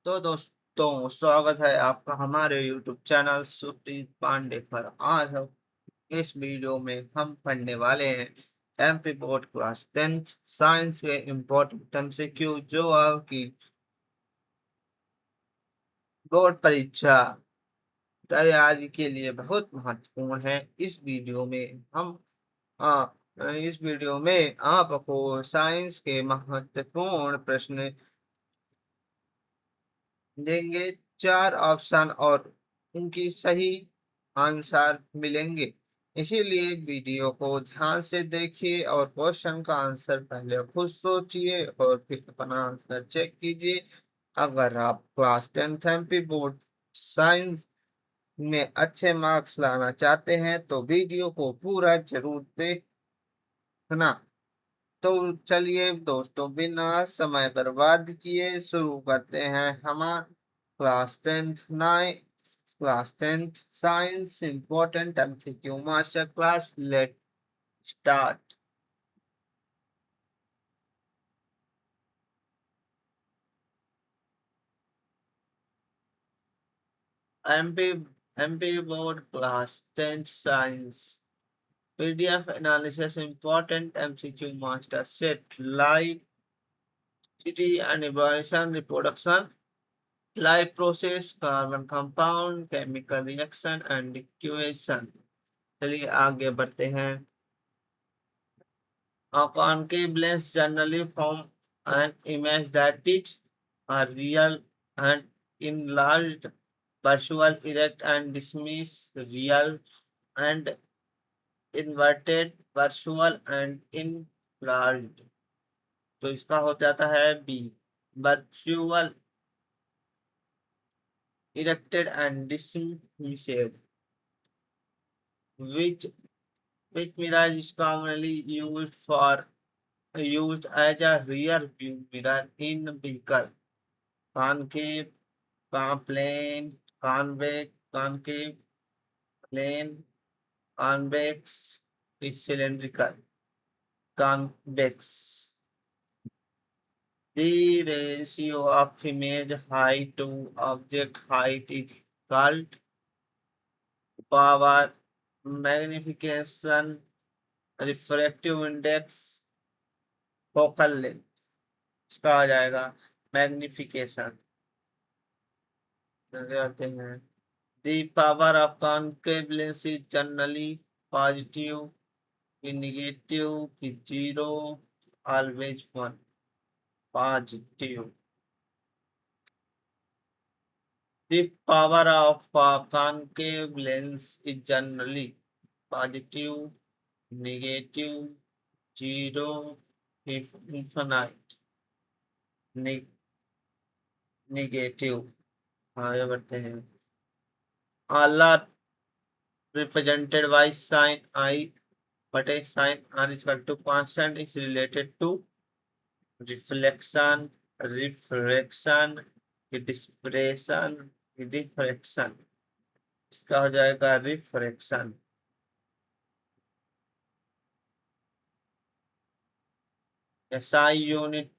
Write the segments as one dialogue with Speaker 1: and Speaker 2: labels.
Speaker 1: तो दोस्तों, स्वागत है आपका हमारे YouTube चैनल सुप्रीत पांडे पर। आज हम इस वीडियो में हम पढ़ने वाले हैं MP board class 10th science के इम्पोर्टेंट एमसीक्यू जो आपकी बोर्ड परीक्षा तैयारी के लिए बहुत महत्वपूर्ण है। इस वीडियो में आपको साइंस के महत्वपूर्ण प्रश्न देंगे। 4 ऑप्शन और उनकी सही आंसर मिलेंगे। इसीलिए वीडियो को ध्यान से देखिए और क्वेश्चन का आंसर पहले खुद सोचिए और फिर अपना आंसर चेक कीजिए। अगर आप class 10th MP board science में अच्छे मार्क्स लाना चाहते हैं तो वीडियो को पूरा जरूर देखना। तो चलिए दोस्तों, बिना समय बर्बाद किए शुरू करते हैं हमारा class tenth science important MCQ master class. Let start. MP MP board class 10th science PDF analysis important MCQ master set life and evolution reproduction, life process, carbon compound, chemical reaction and equation। चलिए आगे बढ़ते हैं। A concave lens generally form an image that is a real and enlarged, visual, erect and dismiss, real and inverted, visual and enlarged। तो इसका हो जाता है B, virtual, erected and dismissed। which which mirror is commonly used as a rear view mirror in vehicle? Concave, plane, concave, plane, convex, is cylindrical, convex। The ratio of image height to object height is called power, magnification, refractive index, focal length. इसका आ जाएगा magnification. करते हैं। The power of concave lens is generally positive, negative, zero, always one. Positive. The power of concave lens is generally positive, negative, zero, infinite, negative. आगे बढ़ते हैं। All are represented by sin I but a sin r is equal to constant is related to reflection, refraction, dispersion, diffraction। इसका हो जाएगा refraction. SI unit,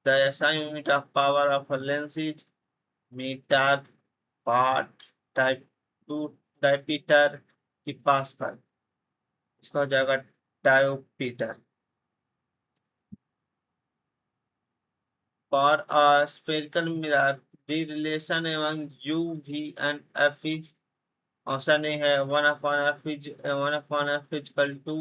Speaker 1: the SI unit of power of a lens is meter, watt, type 2 diameter की pascal. इसका हो जाएगा डायोपीटर। For a spherical mirror, the relation among U, V and F is, option A है 1/f equal to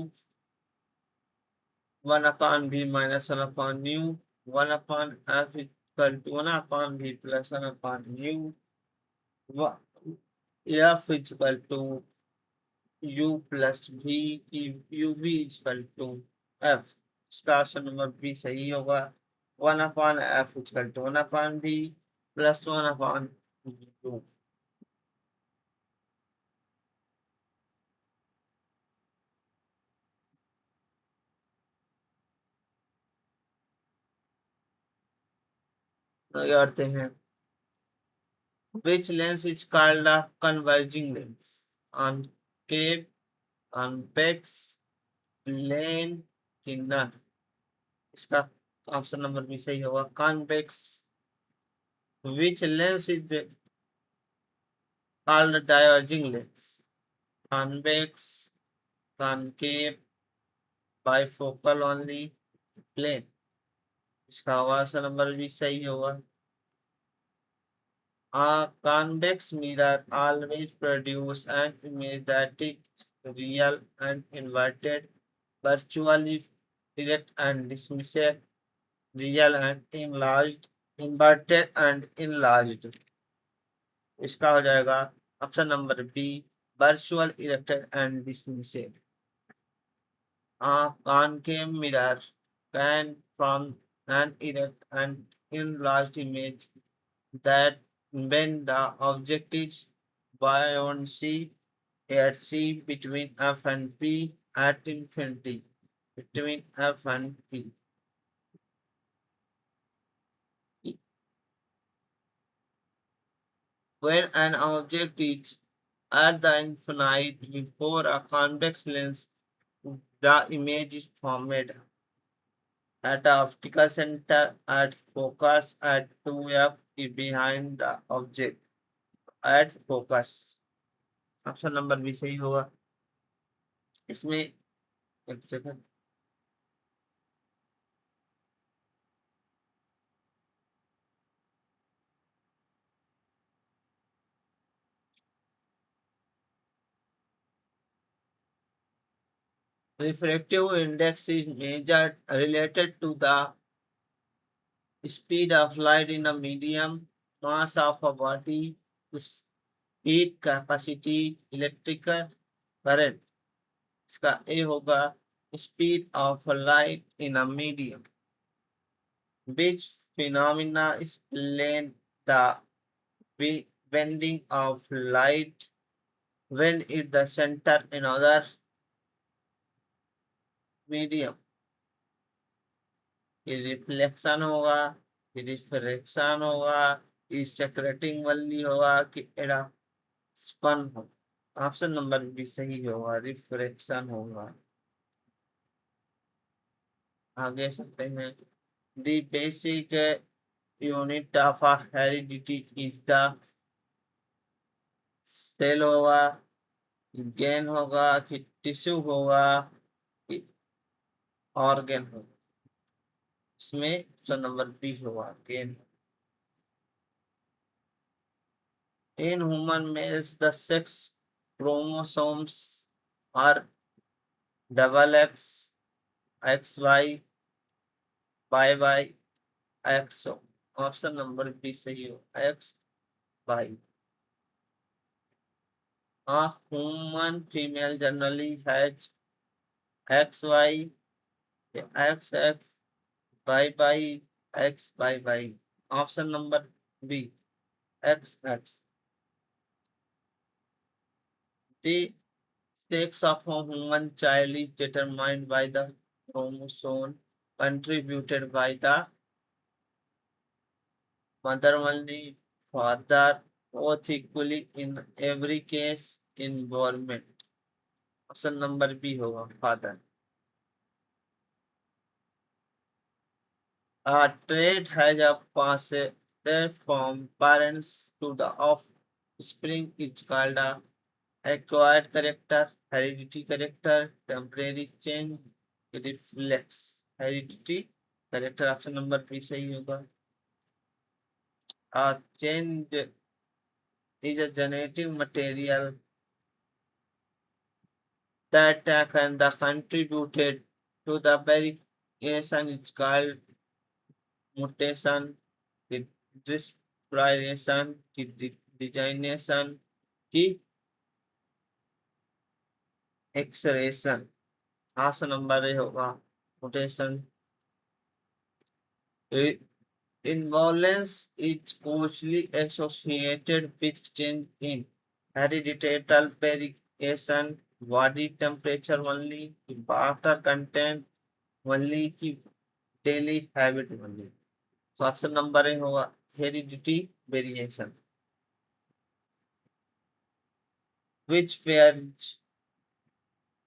Speaker 1: 1/v minus 1/न्यू, 1/f equal to 1/v plus 1/न्यू, f equal to u plus v, U V equal to f। इसका option number B सही होगा। 1/f equal to 1/v plus 1/u। करते हैं। Which lens is called a converging lens? Concave, convex, plane कि none? इसका option number B सही होगा, convex Which lens is called diverging lens? Convex, concave, bifocal only, plane. इसका answer number भी सही होगा. A convex mirror always produces an image that is real and inverted, virtually direct and dismissive, real and enlarged, inverted and enlarged. इसका हो जाएगा option number B, virtual erected and dismissive. A concave mirror can form an erect and enlarged image that when the object is beyond C at C between F and P at infinity between F and P. When an object is at the infinite before a convex lens, the image is formed at the optical center at focus at 2F behind the object at focus. Option number भी सही होगा. इसमें एक second. Refractive index is measured related to the speed of light in a medium, mass of a body, heat capacity, electrical current. इसका ए होगा speed of light in a medium. Which phenomena explain the bending of light when it the center in other medium? Reflection होगा, refraction होगा, secreting वल्ली होगा कि adaption होगा. Option number भी सही होगा, रिफ्रैक्शन होगा. आगे चलते हैं. The basic unit of heredity is the cell होगा, गेन होगा कि टिश्यू होगा कि ऑर्गन होगा. इसमें ऑप्शन नंबर बी होगा, gene. In human males, the sex chromosomes are double X, XY, YY, XO. Option number B सही हो, X, Y. A human female generally has XY, XX, YY, XYY. Option number B, XX. The sex of a human child is determined by the chromosome contributed by the mother only, father, both equally in every case involvement. Option number B होगा, father. A trait has a passed from parents to the offspring is called a acquired character, hereditary character, temporary change, reflex. Hereditary character option number 3 सही होगा. A change is a genetic material that can the contributed to the variation is called mutation, respiration, designation, की एक्सरेशन. Option number A होगा, mutation. Involence is closely associated with change in hereditary variation, body temperature only, water content only, की daily habit only. So option number A होगा, heredity variation. Which varies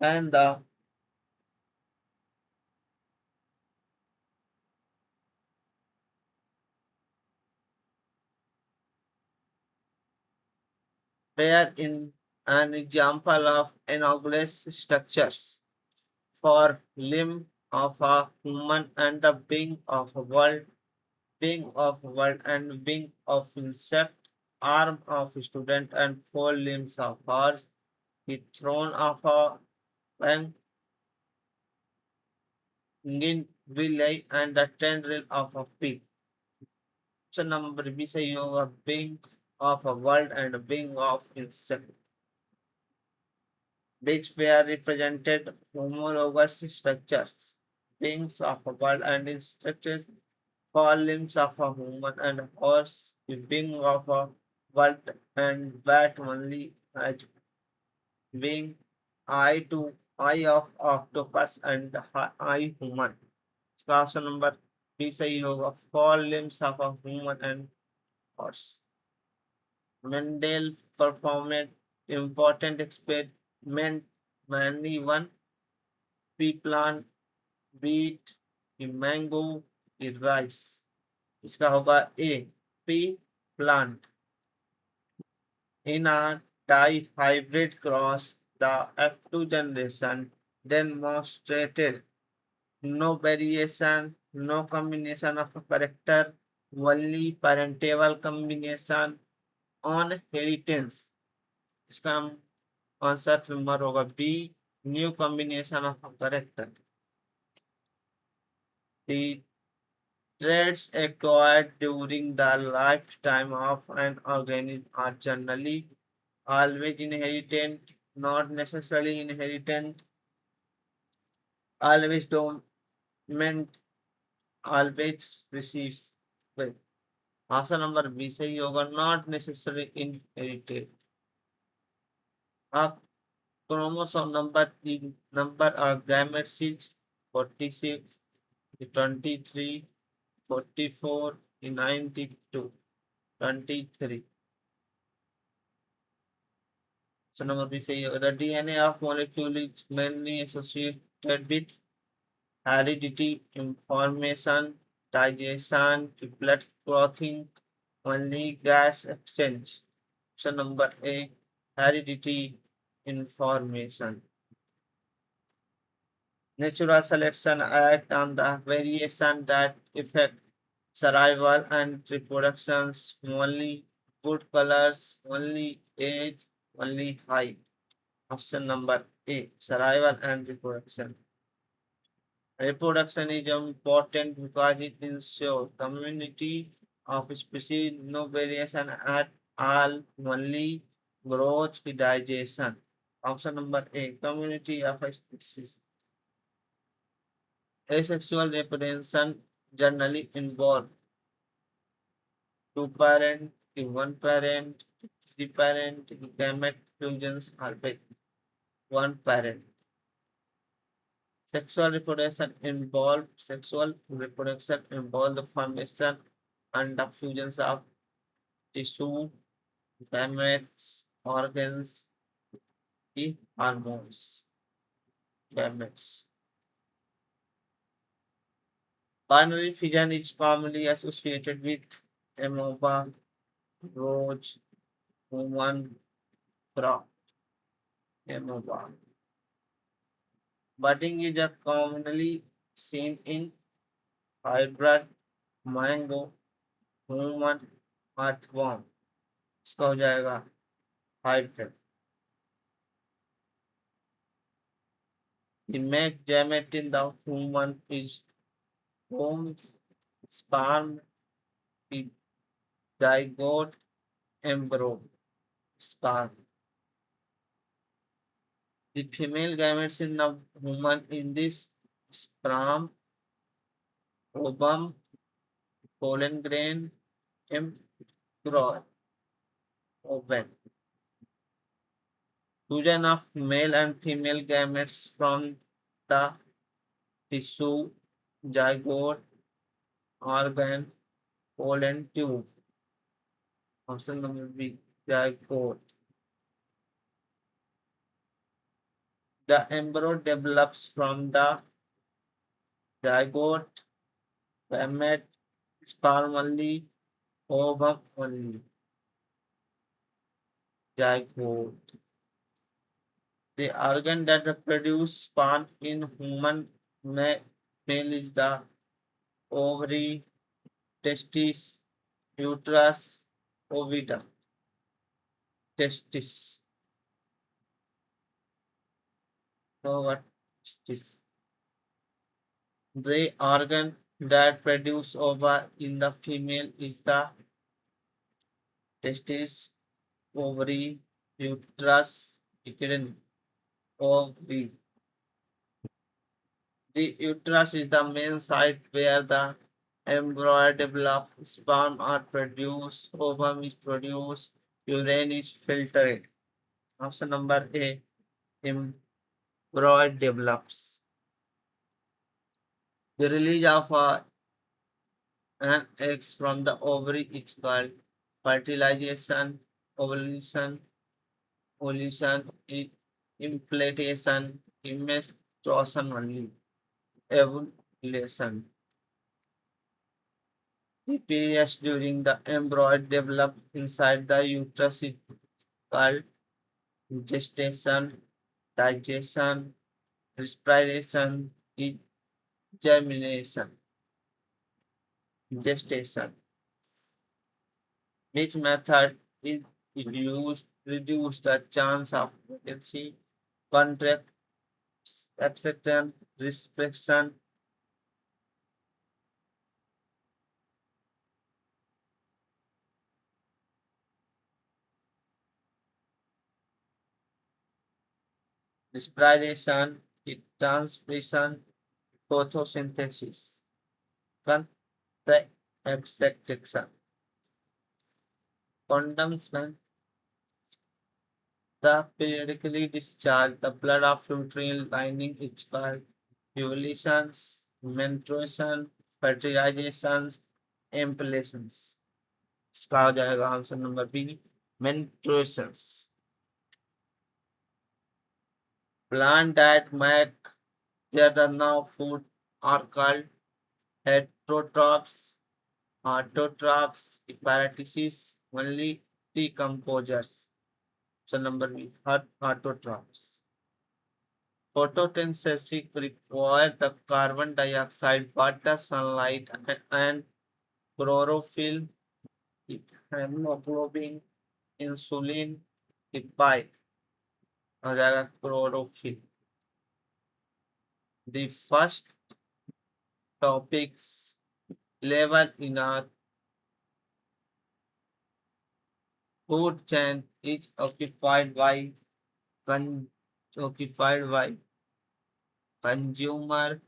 Speaker 1: and the where in an example of analogous structures for limb of a human and the wing of world and wing of insect, arm of student and four limbs of horse, the throne of a penguin, relay and the tendril of a pig. So number B say you have a wing of a world and a wing of insect. Which were represented homologous structures, wings of a bird and instructed four limbs of a human and a horse, the wing of a bird and bat only has wing, eye of octopus and eye human. Question number three say you have four limbs of a human and horse. Mendel performed important experiment mainly one pea plant wheat, ये mango, ये rice. इसका होगा A P plant. In a dihybrid cross, the F2 generation demonstrated no variation, no combination of a character, only parental combination on inheritance. इसका answer number होगा B new combination of character. The traits acquired during the lifetime of an organism are generally always inherited, not necessarily inherited, always dominant, always receives. Well, option number B सही होगा not necessarily inherited. अब chromosome number of gametes is 46, 23, 44, 92, 23. So number B say the DNA of molecule is mainly associated with heredity, information, digestion, blood clothing, only gas exchange. So number A, heredity, information. Natural selection act on the variation that affect survival and reproductions, only good colors, only age, only height. Option number A, survival and reproduction. Reproduction is important because it ensures community of species, no variation at all, only growth, digestion. Option number A, community of species. Asexual reproduction generally involve two parent, one parent, three parent, gamete fusions are with one parent. Sexual reproduction involve the formation and the fusions of tissue, gametes, organs, the hormones, gametes. Binary fission is commonly associated with amoeba, roach, human, crop, amoeba. Budding is commonly seen in hybrid, mango, human, earthworm. इसका हो जाएगा hybrid. The male gamete in the human is womb, sperm, the zygote, embryo, sperm. The female gametes in the human in this sperm, ovum, pollen grain, embryo, ovum. Fusion of male and female gametes from the tissue, zygote, organ, pollen tube. Option number B, zygote. The embryo develops from the zygote, gamete, sperm only, ovum only. zygote. The organ that produce sperm in human male is the ovary, testis, uterus, oviduct, testis. So what is the organ that produce ova in the female is the testis, ovary, uterus, kidney, ovary. The uterus is the main site where the embryo develops, sperm are produced, ovum is produced, urine is filtered. Option number A, embryo develops. The release of an egg from the ovary is called fertilization, ovulation, implantation, menstruation only, ovulation. The periods during the embryo develop inside the uterus is called gestation, digestion, respiration, germination, gestation. Which method is used to reduce the chance of pregnancy, contract, abstention, restriction? Respiration, transpiration, photosynthesis, contract, abstention. Condoms when the periodically discharge the blood of uterine lining is called ovulations, menstruation, fertilizations, implantations. इसका हो जाएगा answer number B menstruations. Plant that make their now food are called heterotrophs, autotrophs, parasites, only decomposers. So number B, autotrophs. Photosynthesis requires the carbon dioxide, water, sunlight, and chlorophyll, hemoglobin, insulin, peptide. हो जाएगा chlorophyll. The first topics level in our food chain is occupied by consumer,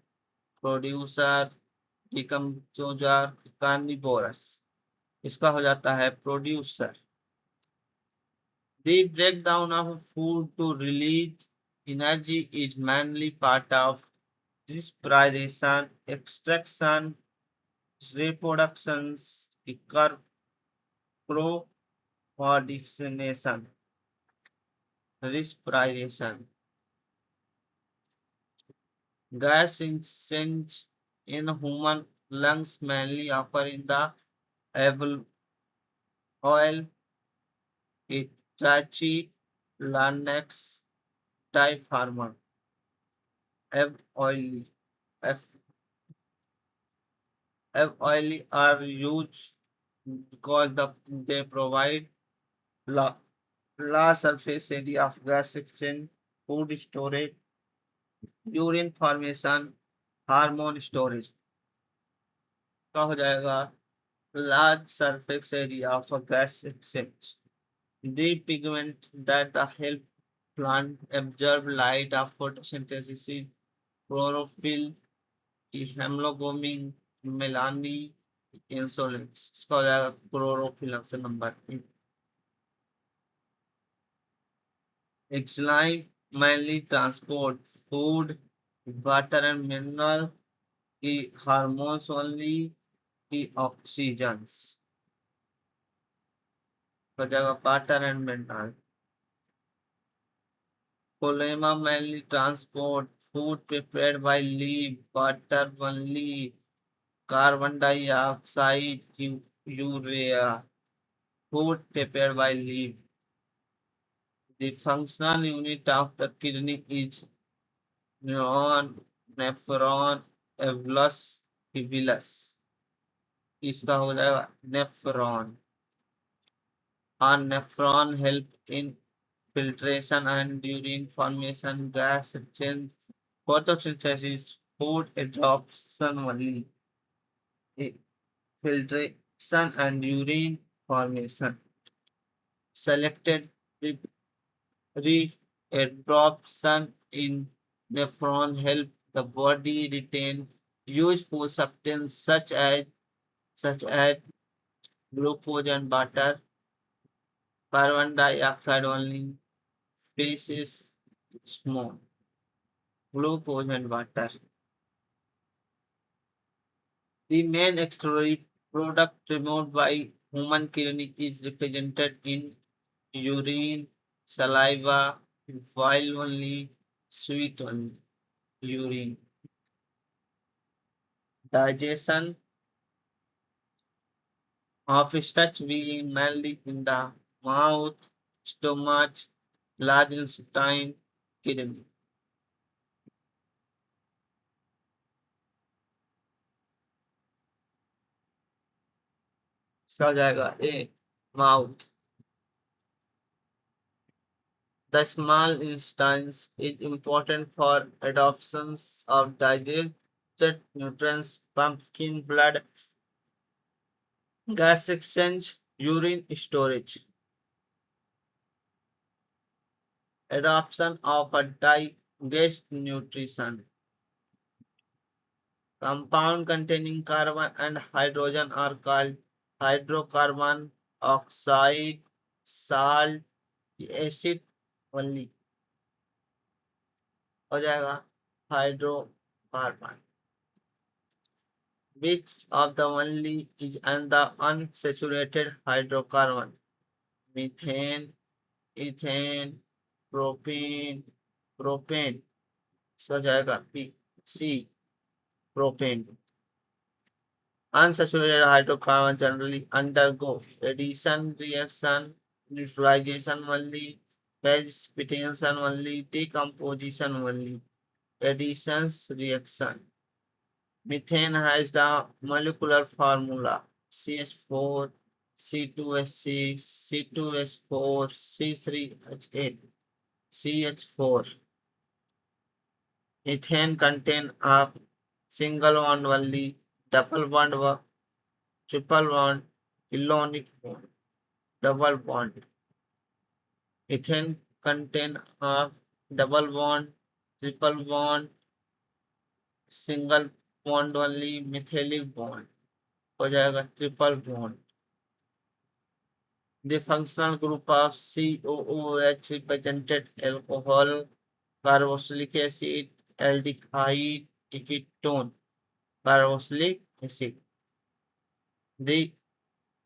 Speaker 1: producer, decomposer, carnivorous. इसका हो जाता है producer. The breakdown of food to release energy is mainly part of respiration, extraction, reproduction, coordination, respiration. Gas exchange in human lungs mainly occur in the alveoli, trachea, larynx, diaphragm. Alveoli. Alveoli are used because they provide la- large surface area of gas exchange, food storage, urine formation, hormone storage का हो जाएगा large surface area of a gas exchange. The pigment that help plant absorb light of photosynthesis is chlorophyll, hemoglobin, melanin, insulin. इसका हो जाएगा chlorophyll option number E. Exline mainly transport food, water and mineral, hormones only, oxygens. हो जाएगा water and mineral. Polymer mainly transport food prepared by leaf, water only, carbon dioxide, urea. Food prepared by leaf. The functional unit of the kidney is neuron, nephron, एवलस, इविलस. इसका हो जाएगा nephron. Our nephron help in filtration and urine formation, gas exchange, photosynthesis, food absorption only, filtration and urine formation. Selected re-absorption in nephron help the body retain useful substances such as glucose and water, carbon dioxide only, faces small, glucose and water. The main excretory product removed by human kidney is represented in urine, saliva, bile only, sweat only, urine. Digestion of starch being mainly in the mouth, stomach, large intestine, kidney. इसका हो जाएगा ए mouth. The small intestine is important for absorption of digested nutrients, pumpkin blood, gas exchange, urine storage. Adoption of a digest nutrition. Compound containing carbon and hydrogen are called hydrocarbon, oxide, salt, acid only. हो जाएगा hydrocarbon. Which of the only is the unsaturated hydrocarbon? Methane, ethane, propane, propane. इसका हो जाएगा P, C, propane. Unsaturated hydrocarbons generally undergo addition reaction, neutralization only, precipitation only, decomposition only. Additions reaction. Methane has the molecular formula CH4, C2H6, C2H4, C3H8, CH4. Ethane contains a single bond only, double bond, triple bond, ionic bond, double bond. Ethane contains a double bond, triple bond, single bond only, methylic bond. हो जाएगा triple bond. The functional group of COOH represented alcohol, carboxylic acid, aldehyde, ketone, carboxylic acid. The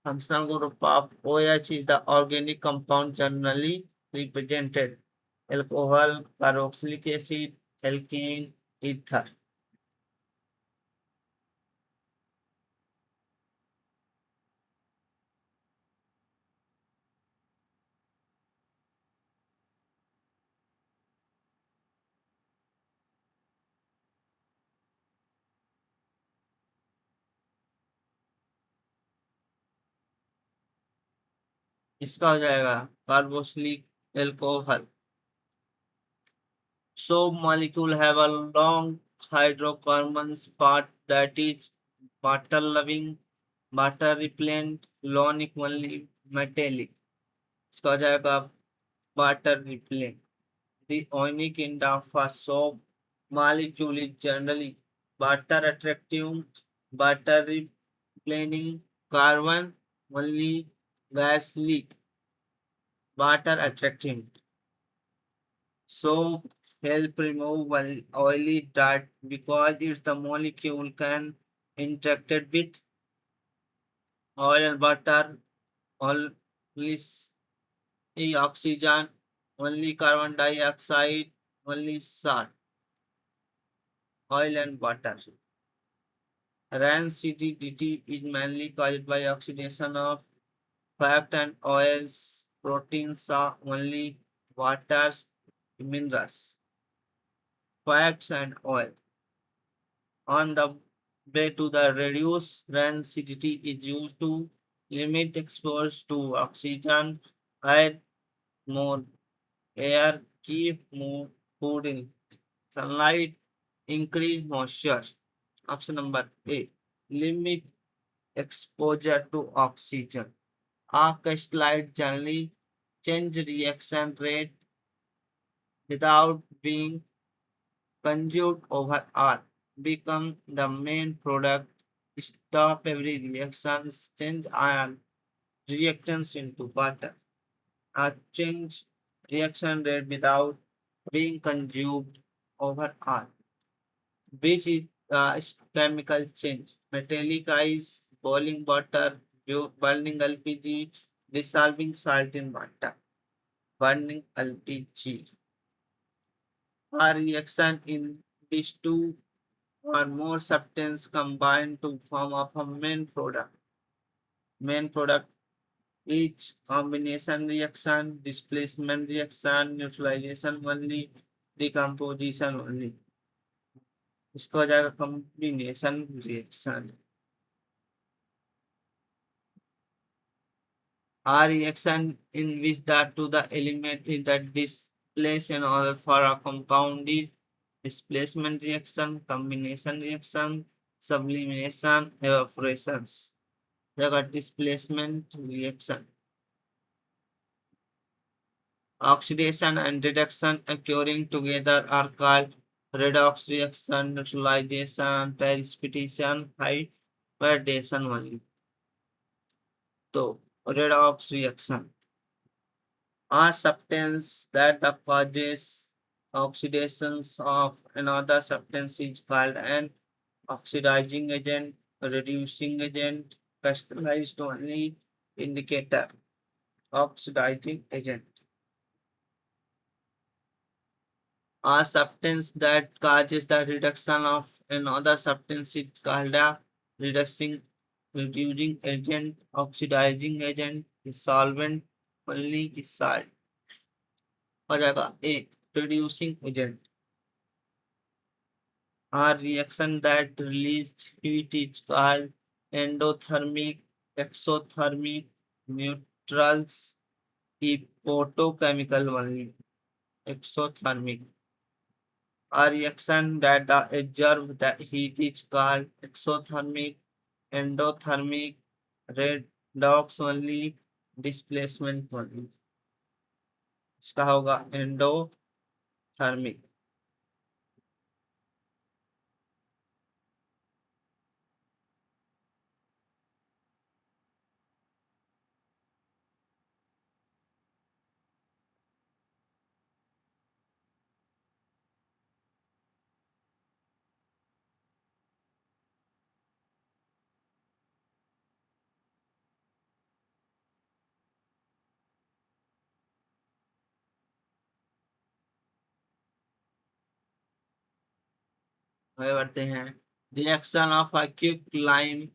Speaker 1: functional group of OH is the organic compound generally represented alcohol, carboxylic acid, alkene, ether. इसका हो जाएगा carboxylic alcohol. So molecule have a long hydrocarbons part that is water loving, water repellent, ionic only, metallic. इसका हो जाएगा water repellent. The ionic end of a soap molecule is generally water attractive, water repelling, carbon only, gas leak, water attracting. Soap help remove oily dirt because it's the molecule can interacted with oil and water, only oxygen, only carbon dioxide, only salt, oil and water. Rancidity is mainly caused by oxidation of fat and oils. Proteins are only waters, minerals, fats, and oil. On the way to the reduced rancidity is used to limit exposure to oxygen, add more air, keep more food in sunlight, increase moisture. Option number A. Limit exposure to oxygen. A slide generally change reaction rate without being conjugated over R. Become the main product. Stop every reaction. Change ion reactants into water. Change reaction rate without being conjugated over R. Which is chemical change. Metallic ice, boiling water, burning LPG, dissolving salt in water, burning LPG. A reaction in these two or more substances combined to form of a main product. Main product each combination reaction, displacement reaction, neutralization only, decomposition only. इसको हो जाएगा combination reaction. A reaction in which the to the element is that displace in order for a compound is displacement reaction, combination reaction, sublimation, evaporations. They got displacement reaction. Oxidation and reduction occurring together are called redox reaction, neutralization, precipitation, hybridation only. So, redox reaction. A substance that causes oxidations of another substance is called an oxidizing agent, reducing agent, crystallized only indicator, oxidizing agent. A substance that causes the reduction of another substance is called a reducing agent, oxidizing agent, solvent, only salt. हो जाएगा ए reducing agent. A reaction that releases heat is called endothermic, exothermic, neutrals, photochemical only, exothermic. A reaction that absorbs the heat is called exothermic, endothermic, redox only, displacement only. इसका होगा endothermic. आगे बढ़ते हैं. Reaction of acute lime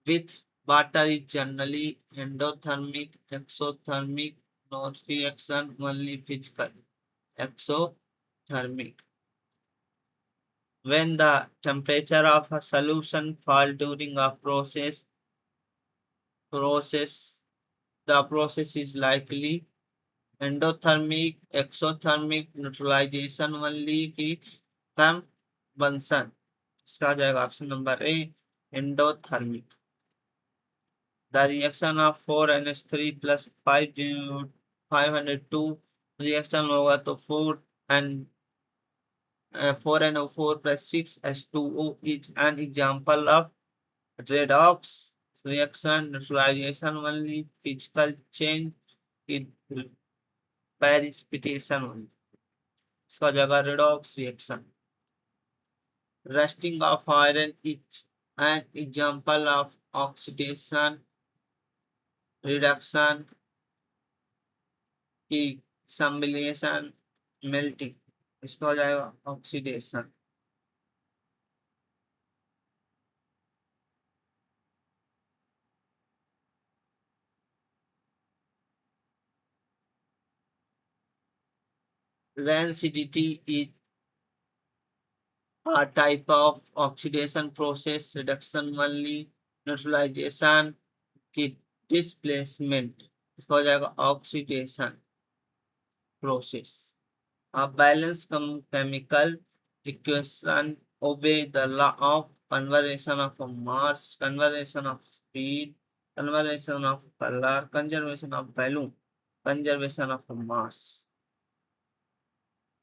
Speaker 1: with water is generally endothermic, exothermic, no reaction only physical. Exothermic. When the temperature of a solution falls during a process, the process is likely endothermic, exothermic, neutralization only की conversion. इसका आ जाएगा option number A endothermic. The reaction of 4NH3 plus 502 reaction होगा तो 4 and 4NO4 plus 6H2O is an example of redox reaction, neutralization only, physical change in precipitation only. इसका जगह redox reaction. Rusting of iron is an example of oxidation, reduction, की sublimation, melting. इसका हो जाएगा oxidation. Rancidity is a type of oxidation process, reduction only, neutralization की displacement, इसका हो जाएगा oxidation process. A balanced chemical equation obey the law of conservation of mass, conservation of speed, conservation of color, conservation of volume, conservation of mass.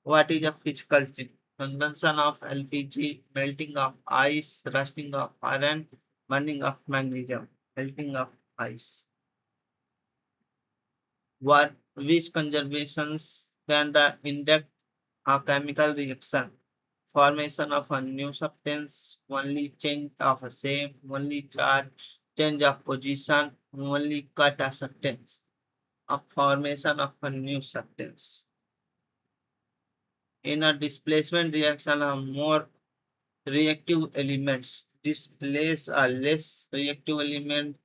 Speaker 1: What is a physical change? Consumption of LPG, melting of ice, rusting of iron, burning of magnesium, melting of ice. What which conservations can the induct a chemical reaction? Formation of a new substance, only change of a shape, only charge, change of position, only cut a substance. A formation of a new substance. In a displacement reaction, a more reactive elements displace a less reactive element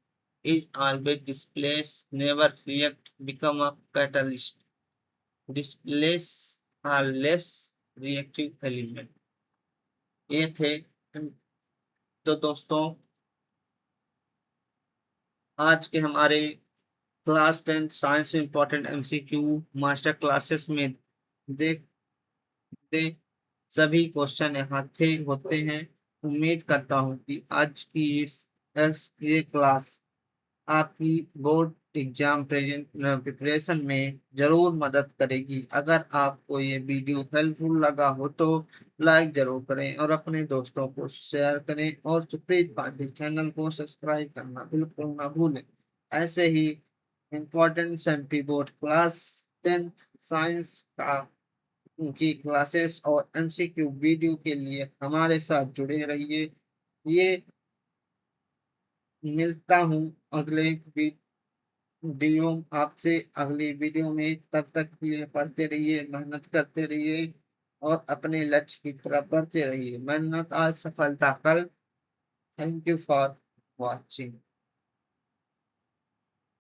Speaker 1: is always displaced, never react, become a catalyst. Displace a less reactive element। ये थे तो दोस्तों आज के हमारे class 10 science important MCQ master classes में देख दे सभी क्वेश्चन यहाँ थे होते हैं। उम्मीद करता हूँ कि आज की ये क्लास आपकी बोर्ड एग्जाम प्रिपरेशन में जरूर मदद करेगी। अगर आपको ये वीडियो हेल्पफुल लगा हो तो लाइक जरूर करें और अपने दोस्तों को शेयर करें और सुप्रीत पांडे चैनल को सब्सक्राइब करना बिल्कुल ना भूलें। ऐसे ही important MP board class 10th science का की क्लासेस और एमसीक्यू वीडियो के लिए हमारे साथ जुड़े रहिए। ये मिलता हूँ अगले वीडियो आपसे अगली वीडियो में। तब तक के लिए पढ़ते रहिए, मेहनत करते रहिए और अपने लक्ष्य की तरफ बढ़ते रहिए। मेहनत आज सफलता कल। Thank you for watching.